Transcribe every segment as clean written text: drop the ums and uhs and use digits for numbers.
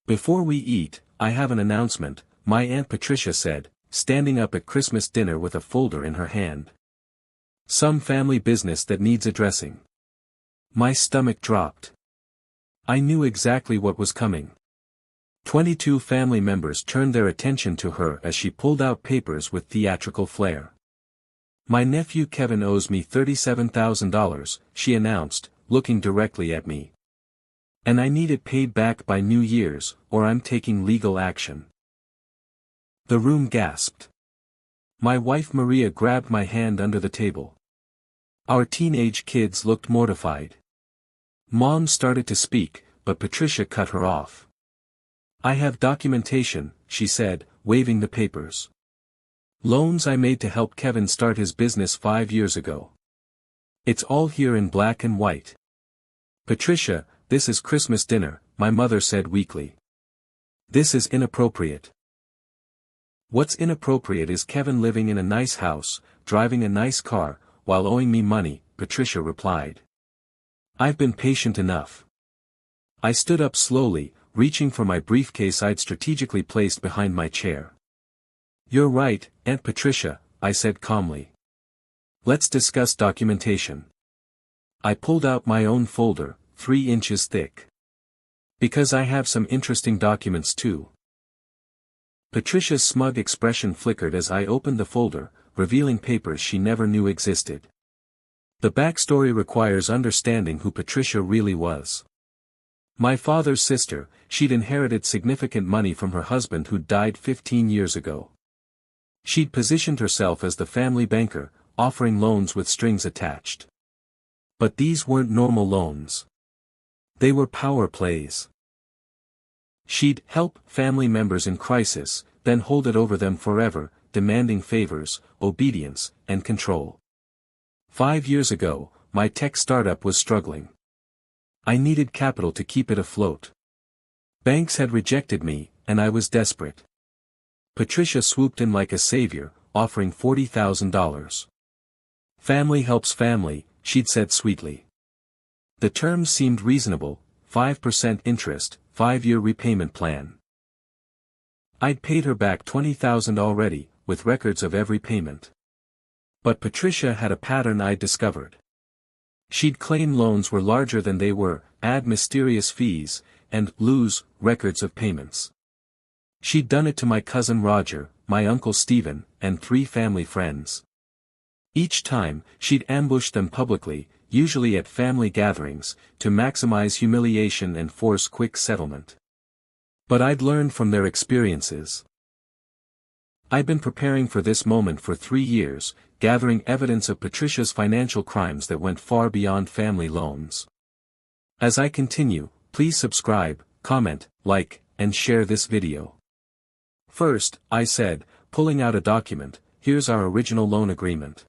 Before we eat, I have an announcement, my Aunt Patricia said, standing up at Christmas dinner with a folder in her hand. Some family business that needs addressing. My stomach dropped. I knew exactly what was coming. 22 family members turned their attention to her as she pulled out papers with theatrical flair. My nephew Kevin owes me $37,000, she announced, looking directly at me. And I need it paid back by New Year's, or I'm taking legal action. The room gasped. My wife Maria grabbed my hand under the table. Our teenage kids looked mortified. Mom started to speak, but Patricia cut her off. I have documentation, she said, waving the papers. Loans I made to help Kevin start his business 5 years ago. It's all here in black and white. Patricia, this is Christmas dinner, my mother said weakly. This is inappropriate. What's inappropriate is Kevin living in a nice house, driving a nice car, while owing me money, Patricia replied. I've been patient enough. I stood up slowly, reaching for my briefcase I'd strategically placed behind my chair. You're right, Aunt Patricia, I said calmly. Let's discuss documentation. I pulled out my own folder, 3 inches thick. Because I have some interesting documents too. Patricia's smug expression flickered as I opened the folder, revealing papers she never knew existed. The backstory requires understanding who Patricia really was. My father's sister, she'd inherited significant money from her husband who died 15 years ago. She'd positioned herself as the family banker, offering loans with strings attached. But these weren't normal loans. They were power plays. She'd help family members in crisis, then hold it over them forever, demanding favors, obedience, and control. 5 years ago, my tech startup was struggling. I needed capital to keep it afloat. Banks had rejected me, and I was desperate. Patricia swooped in like a savior, offering $40,000. Family helps family, she'd said sweetly. The terms seemed reasonable, 5% interest, 5-year repayment plan. I'd paid her back $20,000 already, with records of every payment. But Patricia had a pattern I'd discovered. She'd claim loans were larger than they were, add mysterious fees, and lose records of payments. She'd done it to my cousin Roger, my uncle Stephen, and 3 family friends. Each time, she'd ambush them publicly, usually at family gatherings, to maximize humiliation and force quick settlement. But I'd learned from their experiences. I'd been preparing for this moment for 3 years, gathering evidence of Patricia's financial crimes that went far beyond family loans. As I continue, please subscribe, comment, like, and share this video. First, I said, pulling out a document, here's our original loan agreement.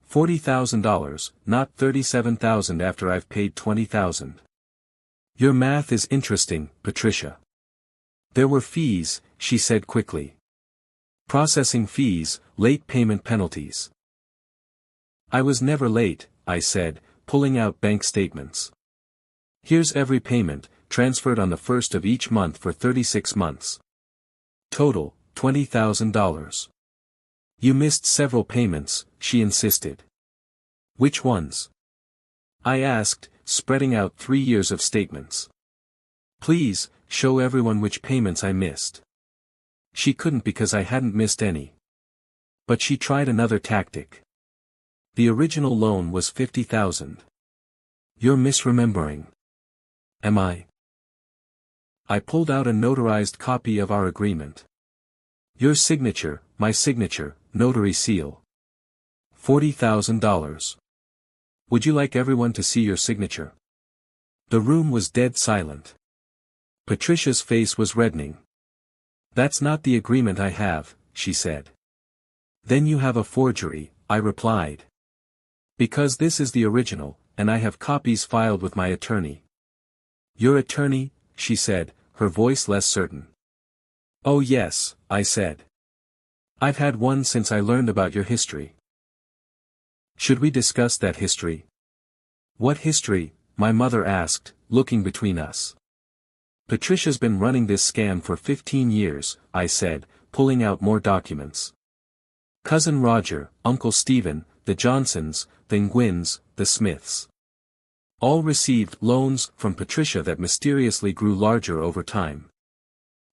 $40,000, not $37,000 after I've paid $20,000. Your math is interesting, Patricia. There were fees, she said quickly. Processing fees, late payment penalties. I was never late, I said, pulling out bank statements. Here's every payment, transferred on the 1st of each month for 36 months. Total, $20,000. You missed several payments, she insisted. Which ones? I asked, spreading out 3 years of statements. Please, show everyone which payments I missed. She couldn't because I hadn't missed any. But she tried another tactic. The original loan was $50,000. You're misremembering. Am I? I pulled out a notarized copy of our agreement. Your signature, my signature, notary seal. $40,000. Would you like everyone to see your signature? The room was dead silent. Patricia's face was reddening. That's not the agreement I have, she said. Then you have a forgery, I replied. Because this is the original, and I have copies filed with my attorney. Your attorney, she said, her voice less certain. Oh yes, I said. I've had one since I learned about your history. Should we discuss that history? What history? My mother asked, looking between us. Patricia's been running this scam for 15 years, I said, pulling out more documents. Cousin Roger, Uncle Stephen, the Johnsons, the Nguyen's, the Smiths. All received loans from Patricia that mysteriously grew larger over time.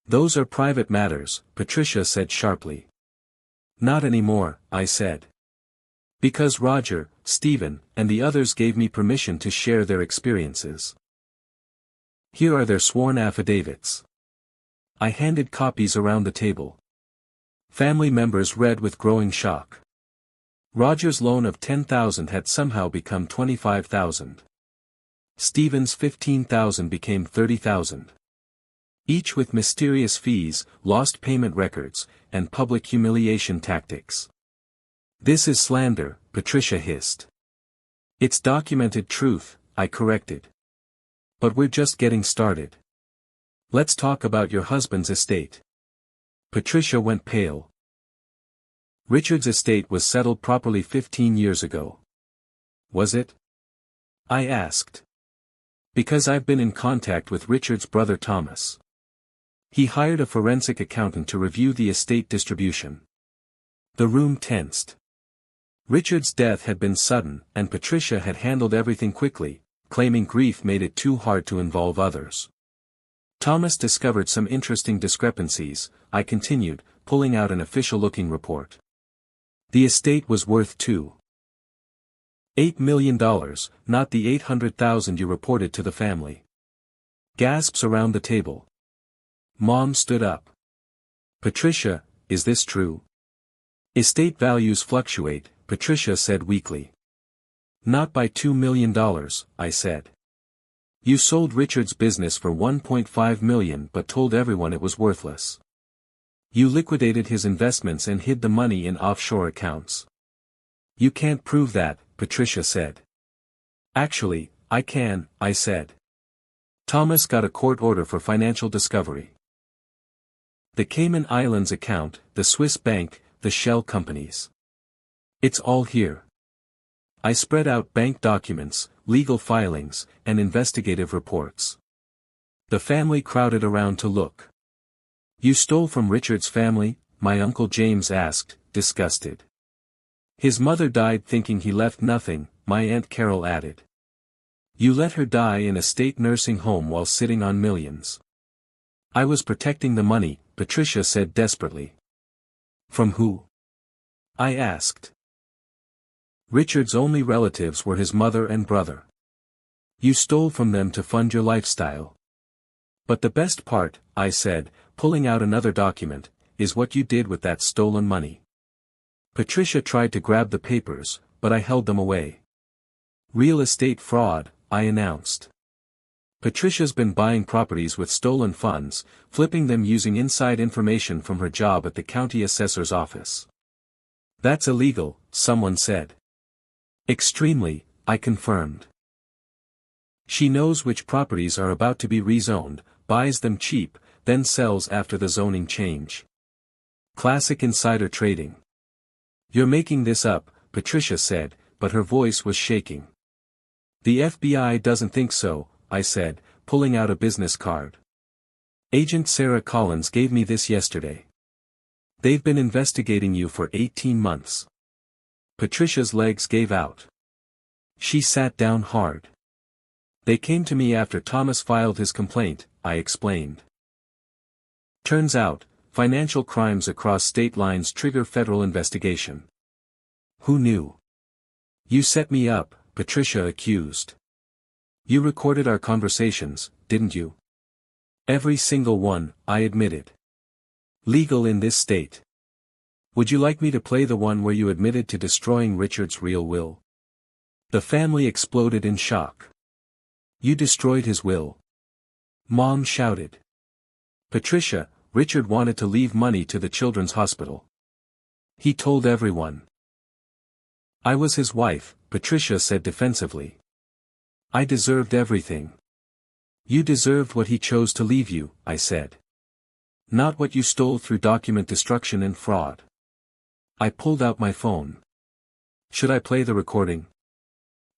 Those are private matters, Patricia said sharply. Not anymore, I said. Because Roger, Stephen, and the others gave me permission to share their experiences. Here are their sworn affidavits. I handed copies around the table. Family members read with growing shock. Roger's loan of $10,000 had somehow become $25,000. Stephen's $15,000 became $30,000. Each with mysterious fees, lost payment records, and public humiliation tactics. This is slander, Patricia hissed. It's documented truth, I corrected. But we're just getting started. Let's talk about your husband's estate. Patricia went pale. Richard's estate was settled properly 15 years ago. Was it? I asked. Because I've been in contact with Richard's brother Thomas. He hired a forensic accountant to review the estate distribution. The room tensed. Richard's death had been sudden, and Patricia had handled everything quickly, claiming grief made it too hard to involve others. Thomas discovered some interesting discrepancies, I continued, pulling out an official-looking report. The estate was worth $8 million, not the $800,000 you reported to the family. Gasps around the table. Mom stood up. Patricia, is this true? Estate values fluctuate, Patricia said weakly. Not by $2 million, I said. You sold Richard's business for $1.5 million but told everyone it was worthless. You liquidated his investments and hid the money in offshore accounts. You can't prove that, Patricia said. Actually, I can, I said. Thomas got a court order for financial discovery. The Cayman Islands account, the Swiss bank, the shell companies. It's all here. I spread out bank documents, legal filings, and investigative reports. The family crowded around to look. You stole from Richard's family? My Uncle James asked, disgusted. His mother died thinking he left nothing, my Aunt Carol added. You let her die in a state nursing home while sitting on millions. I was protecting the money, Patricia said desperately. From who? I asked. Richard's only relatives were his mother and brother. You stole from them to fund your lifestyle. But the best part, I said, pulling out another document, is what you did with that stolen money. Patricia tried to grab the papers, but I held them away. Real estate fraud, I announced. Patricia's been buying properties with stolen funds, flipping them using inside information from her job at the county assessor's office. That's illegal, someone said. Extremely, I confirmed. She knows which properties are about to be rezoned, buys them cheap, then sells after the zoning change. Classic insider trading. You're making this up, Patricia said, but her voice was shaking. The FBI doesn't think so, I said, pulling out a business card. Agent Sarah Collins gave me this yesterday. They've been investigating you for 18 months. Patricia's legs gave out. She sat down hard. They came to me after Thomas filed his complaint, I explained. Turns out, financial crimes across state lines trigger federal investigation. Who knew? You set me up, Patricia accused. You recorded our conversations, didn't you? Every single one, I admitted. Legal in this state. Would you like me to play the one where you admitted to destroying Richard's real will? The family exploded in shock. You destroyed his will. Mom shouted. Patricia, Richard wanted to leave money to the children's hospital. He told everyone. I was his wife, Patricia said defensively. I deserved everything. You deserved what he chose to leave you, I said. Not what you stole through document destruction and fraud. I pulled out my phone. Should I play the recording?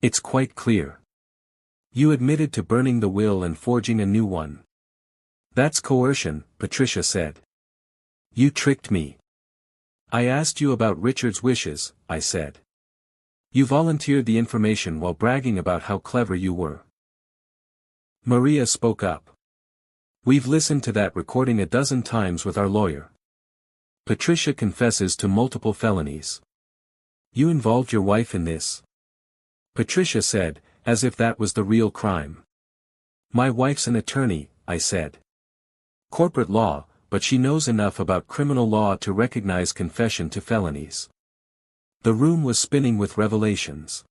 It's quite clear. You admitted to burning the will and forging a new one. That's coercion, Patricia said. You tricked me. I asked you about Richard's wishes, I said. You volunteered the information while bragging about how clever you were. Maria spoke up. We've listened to that recording a dozen times with our lawyer. Patricia confesses to multiple felonies. You involved your wife in this? Patricia said, as if that was the real crime. My wife's an attorney, I said. Corporate law, but she knows enough about criminal law to recognize confession to felonies. The room was spinning with revelations.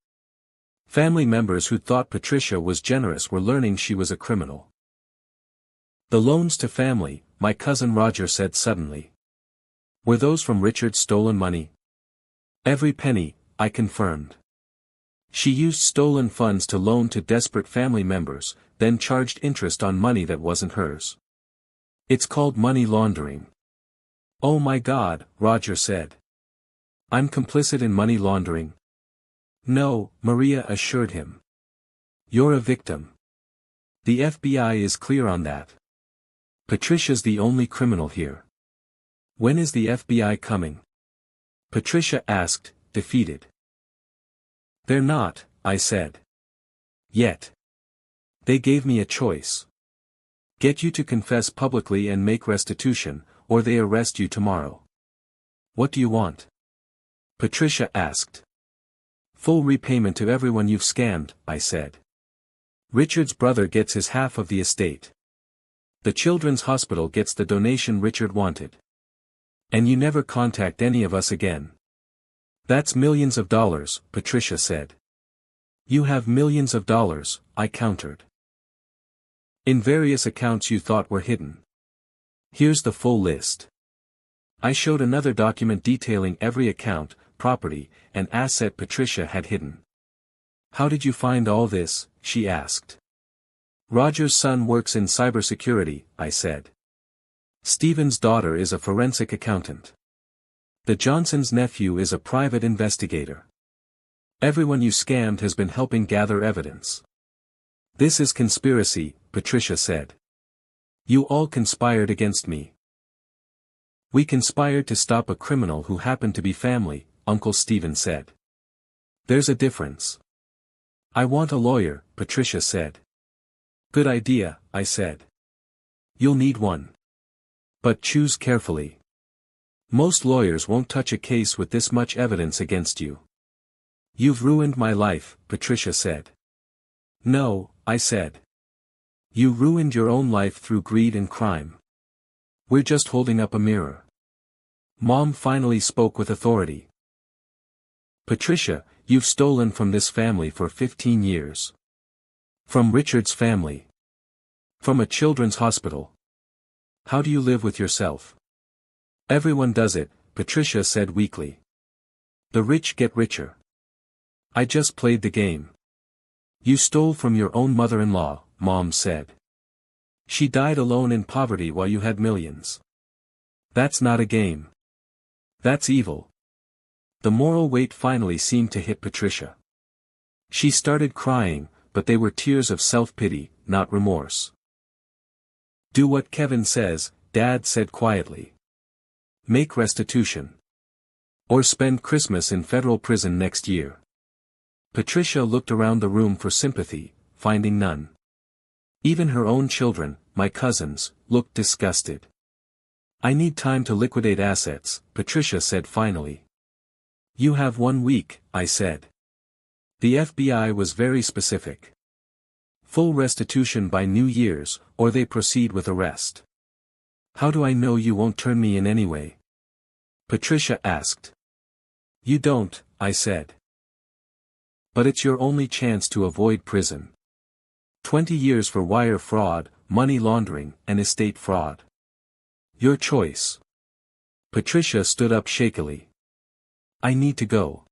Family members who thought Patricia was generous were learning she was a criminal. The loans to family, my cousin Roger said suddenly. Were those from Richard's stolen money? Every penny, I confirmed. She used stolen funds to loan to desperate family members, then charged interest on money that wasn't hers. It's called money laundering. Oh my God, Roger said. I'm complicit in money laundering. No, Maria assured him. You're a victim. The FBI is clear on that. Patricia's the only criminal here. When is the FBI coming? Patricia asked, defeated. They're not, I said. Yet. They gave me a choice. Get you to confess publicly and make restitution, or they arrest you tomorrow. What do you want? Patricia asked. Full repayment to everyone you've scammed, I said. Richard's brother gets his half of the estate. The children's hospital gets the donation Richard wanted. And you never contact any of us again. That's millions of dollars, Patricia said. You have millions of dollars, I countered. In various accounts you thought were hidden. Here's the full list. I showed another document detailing every account, property, and asset Patricia had hidden. How did you find all this? She asked. Roger's son works in cybersecurity, I said. Stephen's daughter is a forensic accountant. The Johnsons' nephew is a private investigator. Everyone you scammed has been helping gather evidence. This is conspiracy, Patricia said. You all conspired against me. We conspired to stop a criminal who happened to be family, Uncle Stephen said. There's a difference. I want a lawyer, Patricia said. Good idea, I said. You'll need one. But choose carefully. Most lawyers won't touch a case with this much evidence against you. You've ruined my life, Patricia said. No, I said. You ruined your own life through greed and crime. We're just holding up a mirror. Mom finally spoke with authority. Patricia, you've stolen from this family for 15 years. From Richard's family. From a children's hospital. How do you live with yourself? Everyone does it, Patricia said weakly. The rich get richer. I just played the game. You stole from your own mother-in-law, Mom said. She died alone in poverty while you had millions. That's not a game. That's evil. The moral weight finally seemed to hit Patricia. She started crying, but they were tears of self-pity, not remorse. Do what Kevin says, Dad said quietly. Make restitution. Or spend Christmas in federal prison next year. Patricia looked around the room for sympathy, finding none. Even her own children, my cousins, looked disgusted. I need time to liquidate assets, Patricia said finally. You have 1 week, I said. The FBI was very specific. Full restitution by New Year's, or they proceed with arrest. How do I know you won't turn me in anyway? Patricia asked. You don't, I said. But it's your only chance to avoid prison. 20 years for wire fraud, money laundering, and estate fraud. Your choice. Patricia stood up shakily. I need to go.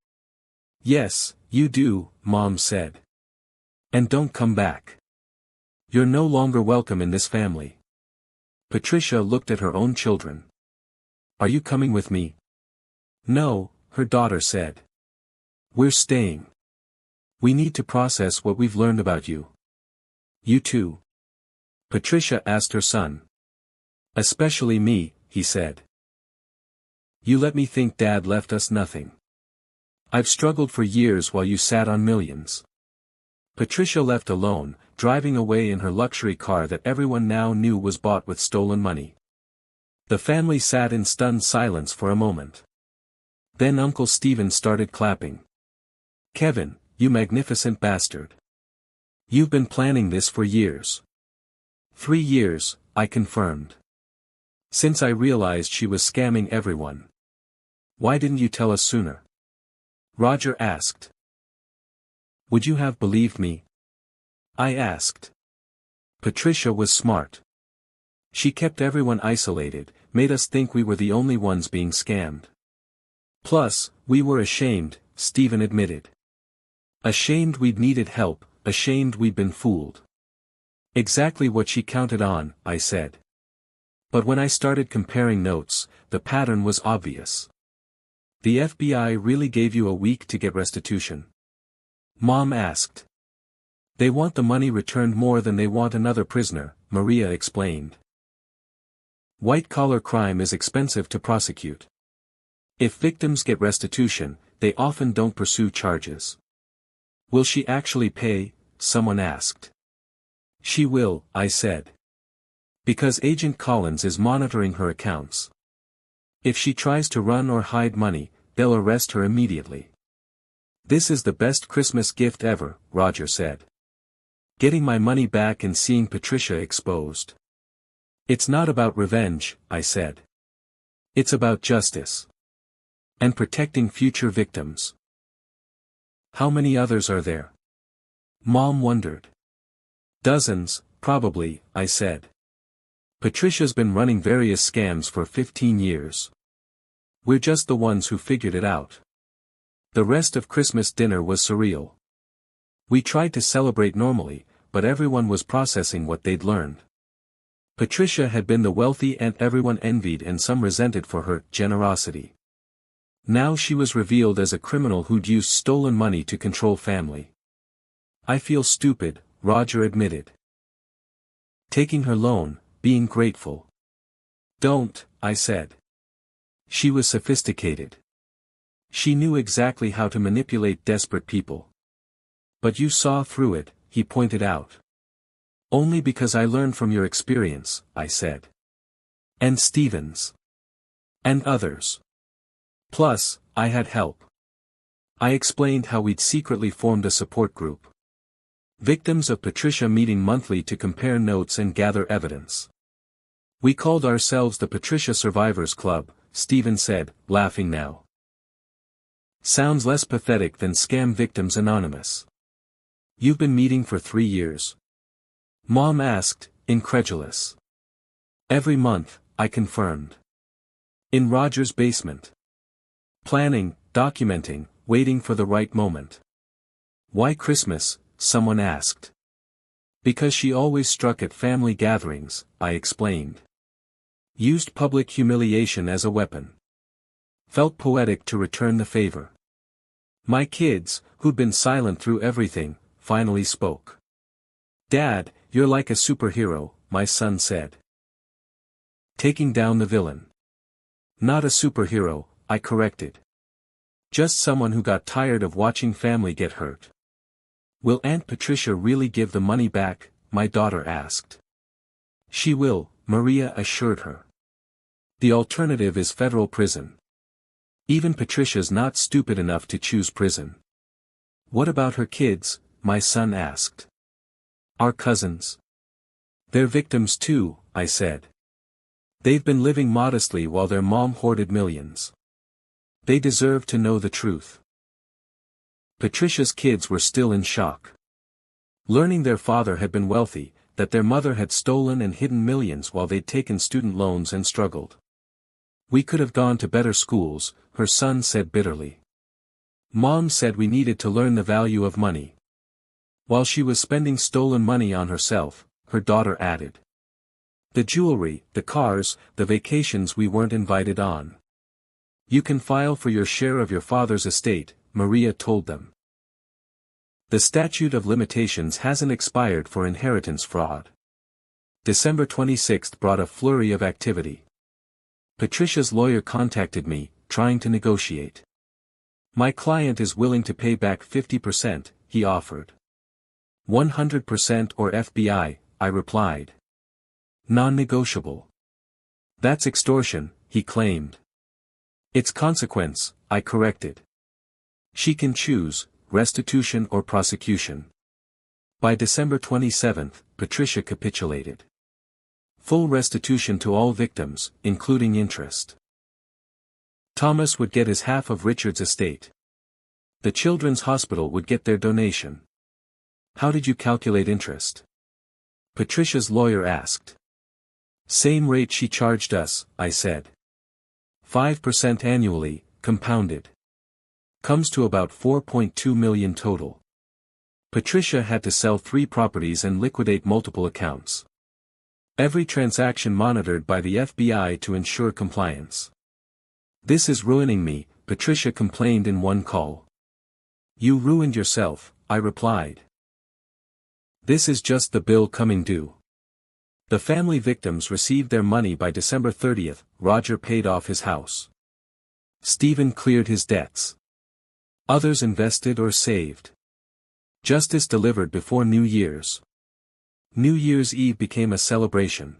Yes, you do, Mom said. And don't come back. You're no longer welcome in this family. Patricia looked at her own children. Are you coming with me? No, her daughter said. We're staying. We need to process what we've learned about you. You too. Patricia asked her son, Especially me, he said. You let me think Dad left us nothing. I've struggled for years while you sat on millions. Patricia left alone, driving away in her luxury car that everyone now knew was bought with stolen money. The family sat in stunned silence for a moment. Then Uncle Stephen started clapping. Kevin, you magnificent bastard. You've been planning this for years. 3 years, I confirmed. Since I realized she was scamming everyone. Why didn't you tell us sooner? Roger asked. Would you have believed me? I asked. Patricia was smart. She kept everyone isolated, made us think we were the only ones being scammed. Plus, we were ashamed, Stephen admitted. Ashamed we'd needed help, ashamed we'd been fooled. Exactly what she counted on, I said. But when I started comparing notes, the pattern was obvious. The FBI really gave you a week to get restitution? Mom asked. They want the money returned more than they want another prisoner, Maria explained. White-collar crime is expensive to prosecute. If victims get restitution, they often don't pursue charges. Will she actually pay? Someone asked. She will, I said. Because Agent Collins is monitoring her accounts. If she tries to run or hide money, they'll arrest her immediately. This is the best Christmas gift ever, Roger said. Getting my money back and seeing Patricia exposed. It's not about revenge, I said. It's about justice. And protecting future victims. How many others are there? Mom wondered. Dozens, probably, I said. Patricia's been running various scams for 15 years. We're just the ones who figured it out. The rest of Christmas dinner was surreal. We tried to celebrate normally, but everyone was processing what they'd learned. Patricia had been the wealthy aunt everyone envied and some resented for her generosity. Now she was revealed as a criminal who'd used stolen money to control family. I feel stupid, Roger admitted. Taking her loan, being grateful. Don't, I said. She was sophisticated. She knew exactly how to manipulate desperate people. But you saw through it, he pointed out. Only because I learned from your experience, I said. And Stephen's. And others. Plus, I had help. I explained how we'd secretly formed a support group. Victims of Patricia meeting monthly to compare notes and gather evidence. We called ourselves the Patricia Survivors Club, Stephen said, laughing now. Sounds less pathetic than Scam Victims Anonymous. You've been meeting for 3 years? Mom asked, incredulous. Every month, I confirmed. In Roger's basement. Planning, documenting, waiting for the right moment. Why Christmas? Someone asked. Because she always struck at family gatherings, I explained. Used public humiliation as a weapon. Felt poetic to return the favor. My kids, who'd been silent through everything, finally spoke. Dad, you're like a superhero, my son said. Taking down the villain. Not a superhero, I corrected. Just someone who got tired of watching family get hurt. Will Aunt Patricia really give the money back? My daughter asked. She will, Maria assured her. The alternative is federal prison. Even Patricia's not stupid enough to choose prison. What about her kids? My son asked. Our cousins. They're victims too, I said. They've been living modestly while their mom hoarded millions. They deserve to know the truth. Patricia's kids were still in shock. Learning their father had been wealthy, that their mother had stolen and hidden millions while they'd taken student loans and struggled. We could have gone to better schools, her son said bitterly. Mom said we needed to learn the value of money. While she was spending stolen money on herself, her daughter added. The jewelry, the cars, the vacations we weren't invited on. You can file for your share of your father's estate, Maria told them. The statute of limitations hasn't expired for inheritance fraud. December 26th brought a flurry of activity. Patricia's lawyer contacted me, trying to negotiate. My client is willing to pay back 50%, he offered. 100% or FBI, I replied. Non-negotiable. That's extortion, he claimed. It's consequence, I corrected. She can choose, restitution or prosecution. By December 27th, Patricia capitulated. Full restitution to all victims, including interest. Thomas would get his half of Richard's estate. The Children's Hospital would get their donation. How did you calculate interest? Patricia's lawyer asked. Same rate she charged us, I said. 5% annually, compounded. Comes to about 4.2 million total. Patricia had to sell 3 properties and liquidate multiple accounts. Every transaction monitored by the FBI to ensure compliance. This is ruining me, Patricia complained in one call. You ruined yourself, I replied. This is just the bill coming due. The family victims received their money by December 30th, Roger paid off his house. Stephen cleared his debts. Others invested or saved. Justice delivered before New Year's. New Year's Eve became a celebration.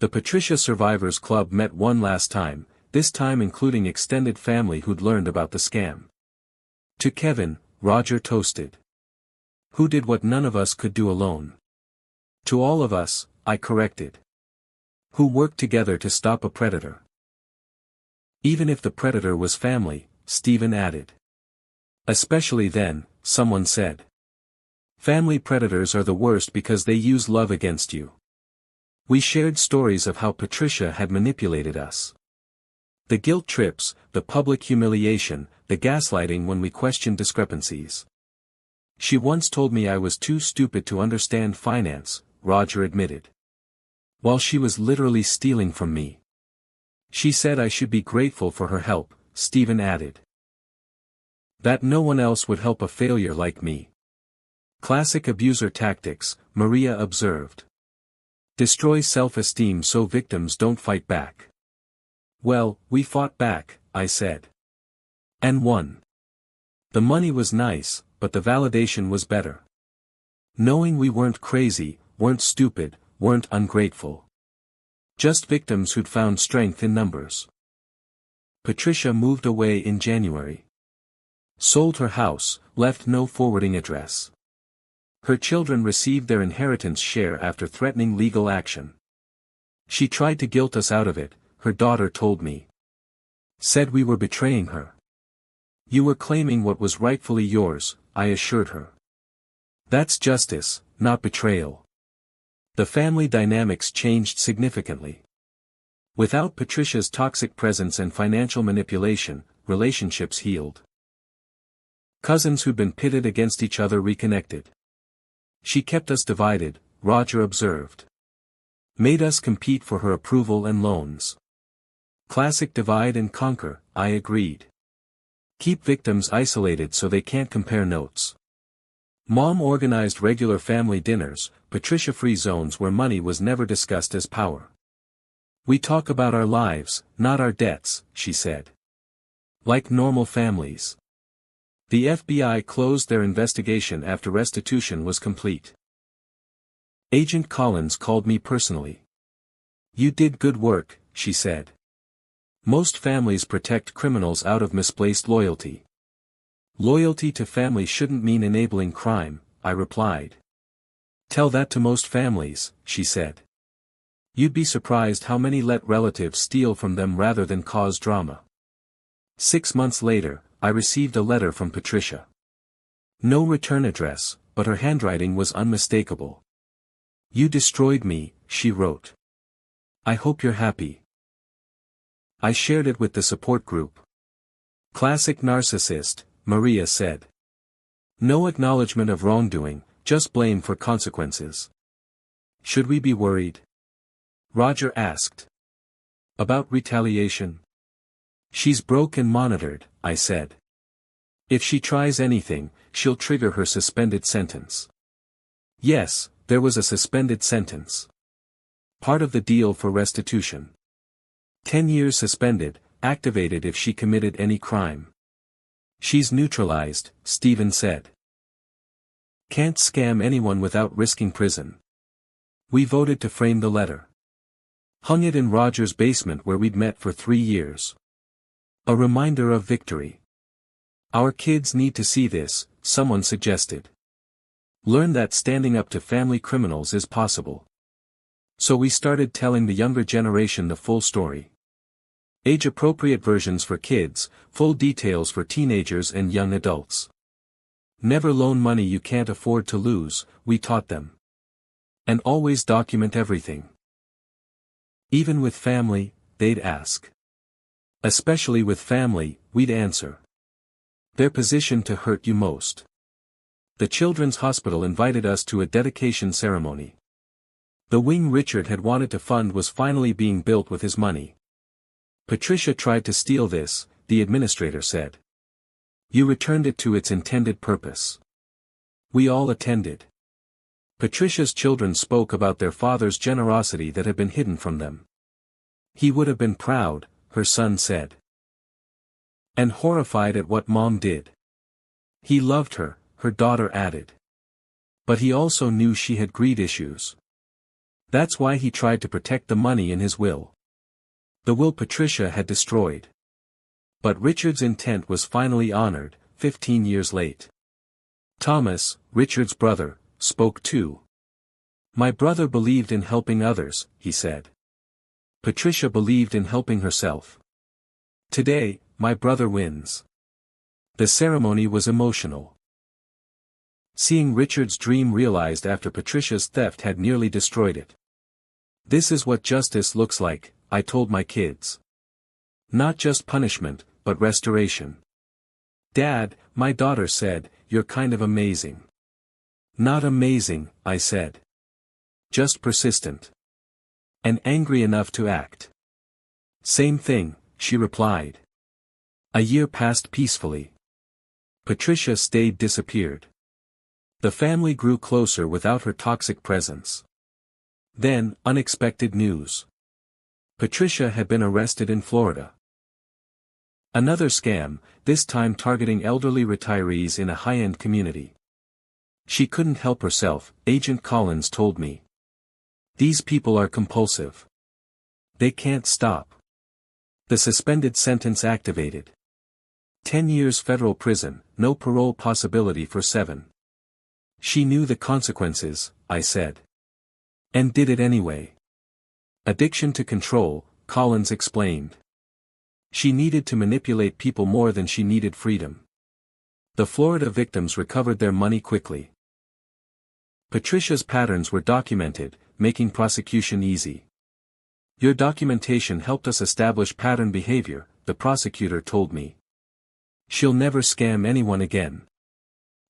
The Patricia Survivors Club met one last time, this time including extended family who'd learned about the scam. To Kevin, Roger toasted. Who did what none of us could do alone. To all of us, I corrected. Who worked together to stop a predator. Even if the predator was family, Stephen added. Especially then, someone said. Family predators are the worst because they use love against you. We shared stories of how Patricia had manipulated us. The guilt trips, the public humiliation, the gaslighting when we questioned discrepancies. She once told me I was too stupid to understand finance, Roger admitted. While she was literally stealing from me. She said I should be grateful for her help, Stephen added. That no one else would help a failure like me. Classic abuser tactics, Maria observed. Destroy self-esteem so victims don't fight back. Well, we fought back, I said. And won. The money was nice, but the validation was better. Knowing we weren't crazy, weren't stupid, weren't ungrateful. Just victims who'd found strength in numbers. Patricia moved away in January. Sold her house, left no forwarding address. Her children received their inheritance share after threatening legal action. She tried to guilt us out of it, her daughter told me. Said we were betraying her. You were claiming what was rightfully yours, I assured her. That's justice, not betrayal. The family dynamics changed significantly. Without Patricia's toxic presence and financial manipulation, relationships healed. Cousins who'd been pitted against each other reconnected. She kept us divided, Roger observed. Made us compete for her approval and loans. Classic divide and conquer, I agreed. Keep victims isolated so they can't compare notes. Mom organized regular family dinners, Patricia-free zones where money was never discussed as power. We talk about our lives, not our debts, she said. Like normal families. The FBI closed their investigation after restitution was complete. Agent Collins called me personally. You did good work, she said. Most families protect criminals out of misplaced loyalty. Loyalty to family shouldn't mean enabling crime, I replied. Tell that to most families, she said. You'd be surprised how many let relatives steal from them rather than cause drama. 6 months later, I received a letter from Patricia. No return address, but her handwriting was unmistakable. You destroyed me, she wrote. I hope you're happy. I shared it with the support group. Classic narcissist, Maria said. No acknowledgement of wrongdoing, just blame for consequences. Should we be worried? Roger asked. About retaliation? She's broke and monitored, I said. If she tries anything, she'll trigger her suspended sentence. Yes, there was a suspended sentence. Part of the deal for restitution. 10 years suspended, activated if she committed any crime. She's neutralized, Stephen said. Can't scam anyone without risking prison. We voted to frame the letter. Hung it in Roger's basement where we'd met for 3 years. A reminder of victory. Our kids need to see this, someone suggested. Learn that standing up to family criminals is possible. So we started telling the younger generation the full story. Age-appropriate versions for kids, full details for teenagers and young adults. Never loan money you can't afford to lose, we taught them. And always document everything. Even with family, they'd ask. Especially with family, we'd answer. They're positioned to hurt you most. The Children's Hospital invited us to a dedication ceremony. The wing Richard had wanted to fund was finally being built with his money. Patricia tried to steal this, the administrator said. You returned it to its intended purpose. We all attended. Patricia's children spoke about their father's generosity that had been hidden from them. He would have been proud, her son said. And horrified at what Mom did. He loved her, her daughter added. But he also knew she had greed issues. That's why he tried to protect the money in his will. The will Patricia had destroyed. But Richard's intent was finally honored, 15 years late. Thomas, Richard's brother, spoke too. My brother believed in helping others, he said. Patricia believed in helping herself. Today, my brother wins. The ceremony was emotional. Seeing Richard's dream realized after Patricia's theft had nearly destroyed it. This is what justice looks like, I told my kids. Not just punishment, but restoration. Dad, my daughter said, you're kind of amazing. Not amazing, I said. Just persistent. And angry enough to act. Same thing, she replied. A year passed peacefully. Patricia stayed disappeared. The family grew closer without her toxic presence. Then, unexpected news. Patricia had been arrested in Florida. Another scam, this time targeting elderly retirees in a high-end community. She couldn't help herself, Agent Collins told me. These people are compulsive. They can't stop. The suspended sentence activated. 10 years federal prison, no parole possibility for 7. She knew the consequences, I said. And did it anyway. Addiction to control, Collins explained. She needed to manipulate people more than she needed freedom. The Florida victims recovered their money quickly. Patricia's patterns were documented, making prosecution easy. Your documentation helped us establish pattern behavior, the prosecutor told me. She'll never scam anyone again.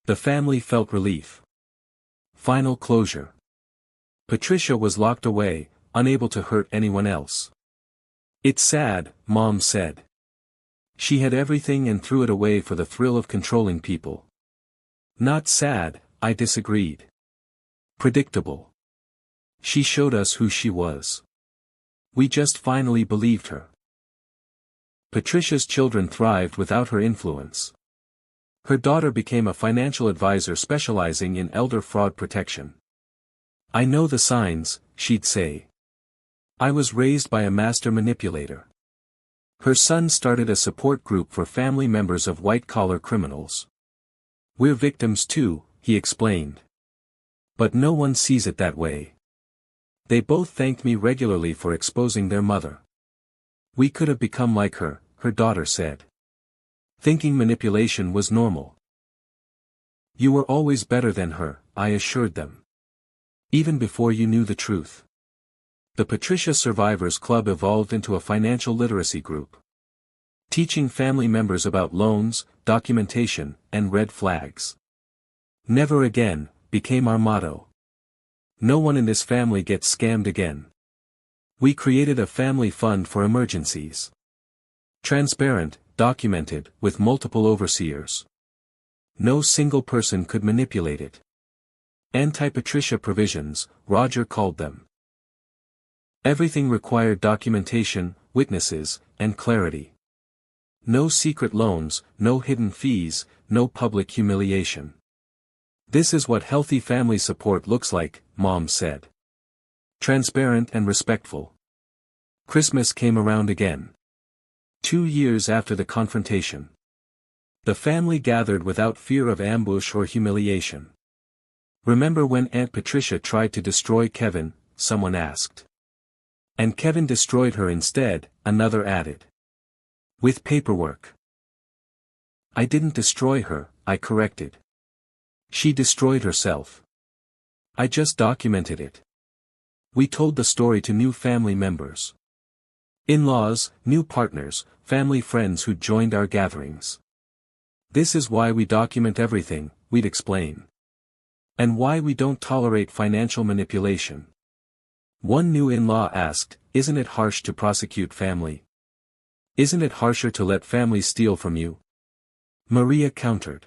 The family felt relief. Final closure. Patricia was locked away, unable to hurt anyone else. It's sad, Mom said. She had everything and threw it away for the thrill of controlling people. Not sad, I disagreed. Predictable. She showed us who she was. We just finally believed her. Patricia's children thrived without her influence. Her daughter became a financial advisor specializing in elder fraud protection. I know the signs, she'd say. I was raised by a master manipulator. Her son started a support group for family members of white-collar criminals. We're victims too, he explained. But no one sees it that way. They both thanked me regularly for exposing their mother. We could have become like her, her daughter said. Thinking manipulation was normal. You were always better than her, I assured them. Even before you knew the truth. The Patricia Survivors Club evolved into a financial literacy group. Teaching family members about loans, documentation, and red flags. Never again, became our motto. No one in this family gets scammed again. We created a family fund for emergencies. Transparent, documented, with multiple overseers. No single person could manipulate it. Anti-Patricia provisions, Roger called them. Everything required documentation, witnesses, and clarity. No secret loans, no hidden fees, no public humiliation. This is what healthy family support looks like, Mom said. Transparent and respectful. Christmas came around again. 2 years after the confrontation. The family gathered without fear of ambush or humiliation. "Remember when Aunt Patricia tried to destroy Kevin?" someone asked. "And Kevin destroyed her instead," another added. "With paperwork." "I didn't destroy her," I corrected. "She destroyed herself. I just documented it." We told the story to new family members. In-laws, new partners, family friends who joined our gatherings. "This is why we document everything," we'd explain. "And why we don't tolerate financial manipulation." One new in-law asked, "Isn't it harsh to prosecute family? Isn't it harsher to let family steal from you?" Maria countered.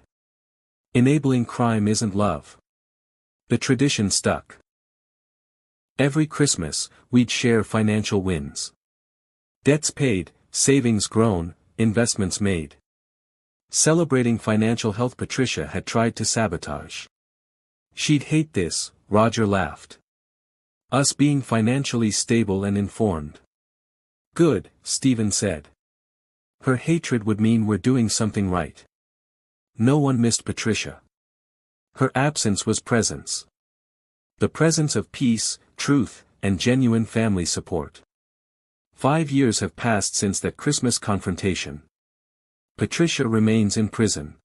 "Enabling crime isn't love." The tradition stuck. Every Christmas, we'd share financial wins. Debts paid, savings grown, investments made. Celebrating financial health Patricia had tried to sabotage. "She'd hate this," Roger laughed. "Us being financially stable and informed." "Good," Stephen said. "Her hatred would mean we're doing something right." No one missed Patricia. Her absence was presence. The presence of peace, truth, and genuine family support. 5 years have passed since that Christmas confrontation. Patricia remains in prison.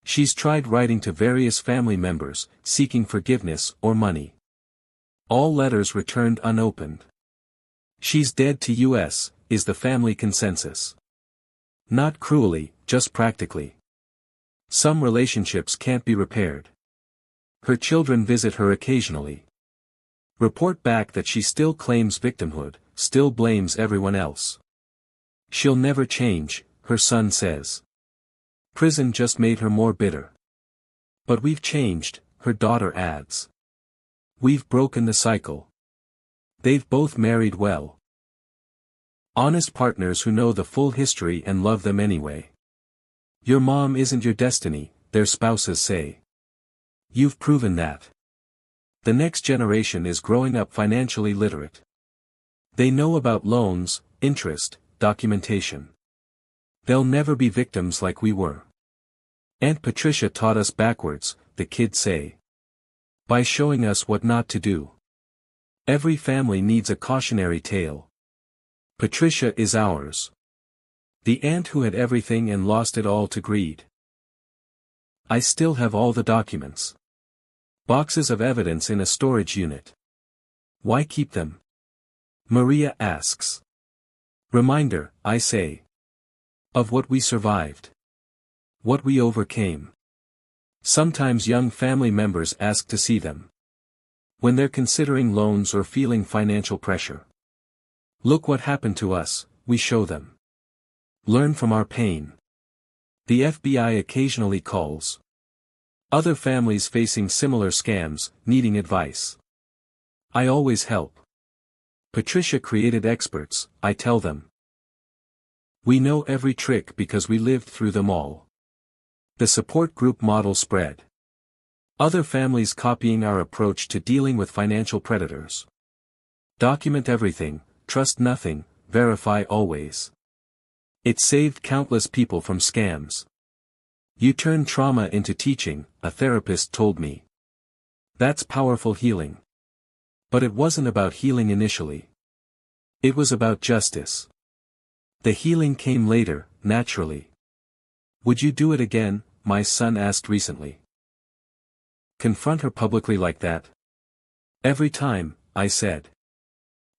She's tried writing to various family members, seeking forgiveness or money. All letters returned unopened. She's dead to US, is the family consensus. Not cruelly, just practically. Some relationships can't be repaired. Her children visit her occasionally. Report back that she still claims victimhood, still blames everyone else. "She'll never change," her son says. "Prison just made her more bitter." "But we've changed," her daughter adds. "We've broken the cycle." They've both married well. Honest partners who know the full history and love them anyway. "Your mom isn't your destiny," their spouses say. "You've proven that." The next generation is growing up financially literate. They know about loans, interest, documentation. They'll never be victims like we were. "Aunt Patricia taught us backwards," the kids say. By showing us what not to do. Every family needs a cautionary tale. Patricia is ours. The aunt who had everything and lost it all to greed. I still have all the documents. Boxes of evidence in a storage unit. Why keep them? Maria asks. Reminder, I say. Of what we survived. What we overcame. Sometimes young family members ask to see them. When they're considering loans or feeling financial pressure. Look what happened to us, we show them. Learn from our pain. The FBI occasionally calls. Other families facing similar scams, needing advice. I always help. Patricia created experts, I tell them. We know every trick because we lived through them all. The support group model spread. Other families copying our approach to dealing with financial predators. Document everything, trust nothing, verify always. It saved countless people from scams. You turn trauma into teaching, a therapist told me. That's powerful healing. But it wasn't about healing initially. It was about justice. The healing came later, naturally. Would you do it again? My son asked recently. Confront her publicly like that? Every time, I said.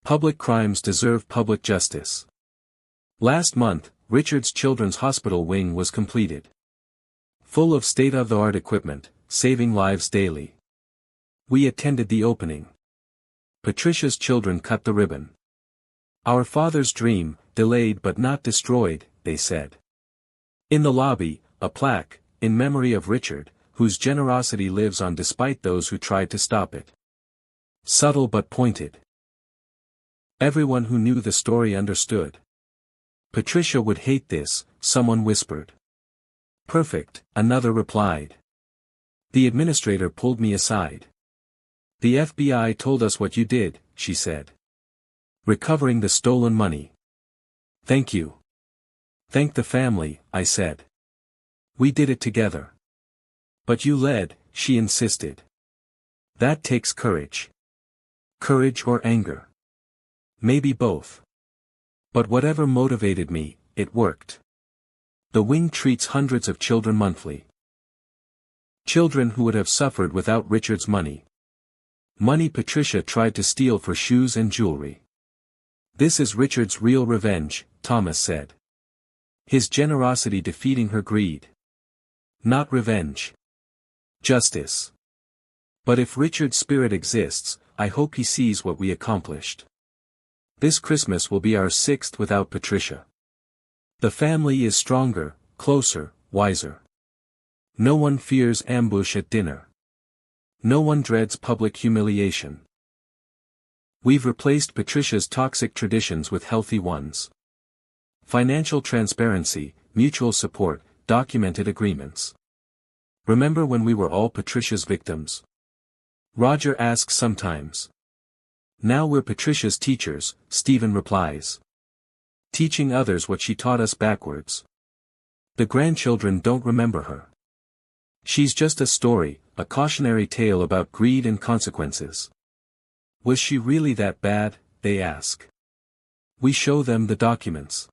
Public crimes deserve public justice. Last month, Richard's Children's Hospital wing was completed. Full of state-of-the-art equipment, saving lives daily. We attended the opening. Patricia's children cut the ribbon. Our father's dream, delayed but not destroyed, they said. In the lobby, a plaque, in memory of Richard, whose generosity lives on despite those who tried to stop it. Subtle but pointed. Everyone who knew the story understood. Patricia would hate this, someone whispered. Perfect, another replied. The administrator pulled me aside. The FBI told us what you did, she said. Recovering the stolen money. Thank you. Thank the family, I said. We did it together. But you led, she insisted. That takes courage. Courage or anger. Maybe both. But whatever motivated me, it worked. The wing treats hundreds of children monthly. Children who would have suffered without Richard's money. Money Patricia tried to steal for shoes and jewelry. This is Richard's real revenge, Thomas said. His generosity defeating her greed. Not revenge. Justice. But if Richard's spirit exists, I hope he sees what we accomplished. This Christmas will be our 6th without Patricia. The family is stronger, closer, wiser. No one fears ambush at dinner. No one dreads public humiliation. We've replaced Patricia's toxic traditions with healthy ones. Financial transparency, mutual support, documented agreements. Remember when we were all Patricia's victims? Roger asks sometimes. Now we're Patricia's teachers, Stephen replies. Teaching others what she taught us backwards. The grandchildren don't remember her. She's just a story, a cautionary tale about greed and consequences. Was she really that bad, they ask. We show them the documents.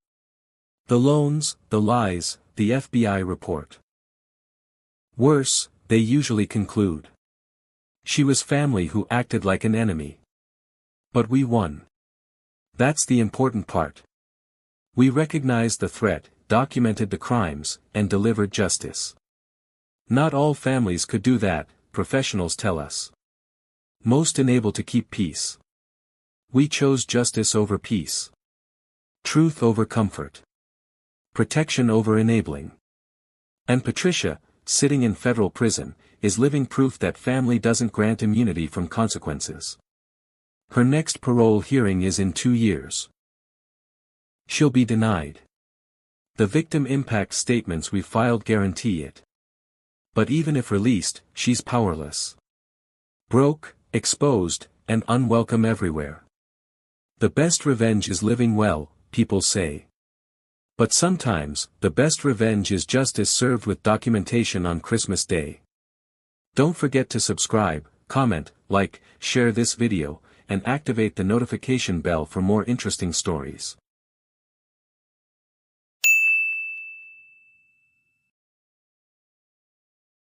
The loans, the lies, the FBI report. Worse, they usually conclude. She was family who acted like an enemy. But we won. That's the important part. We recognized the threat, documented the crimes, and delivered justice. Not all families could do that, professionals tell us. Most unable to keep peace. We chose justice over peace. Truth over comfort. Protection over enabling. And Patricia, sitting in federal prison, is living proof that family doesn't grant immunity from consequences. Her next parole hearing is in 2 years. She'll be denied. The victim impact statements we filed guarantee it. But even if released, she's powerless. Broke, exposed, and unwelcome everywhere. The best revenge is living well, people say. But sometimes, the best revenge is justice served with documentation on Christmas Day. Don't forget to subscribe, comment, like, share this video, and activate the notification bell for more interesting stories.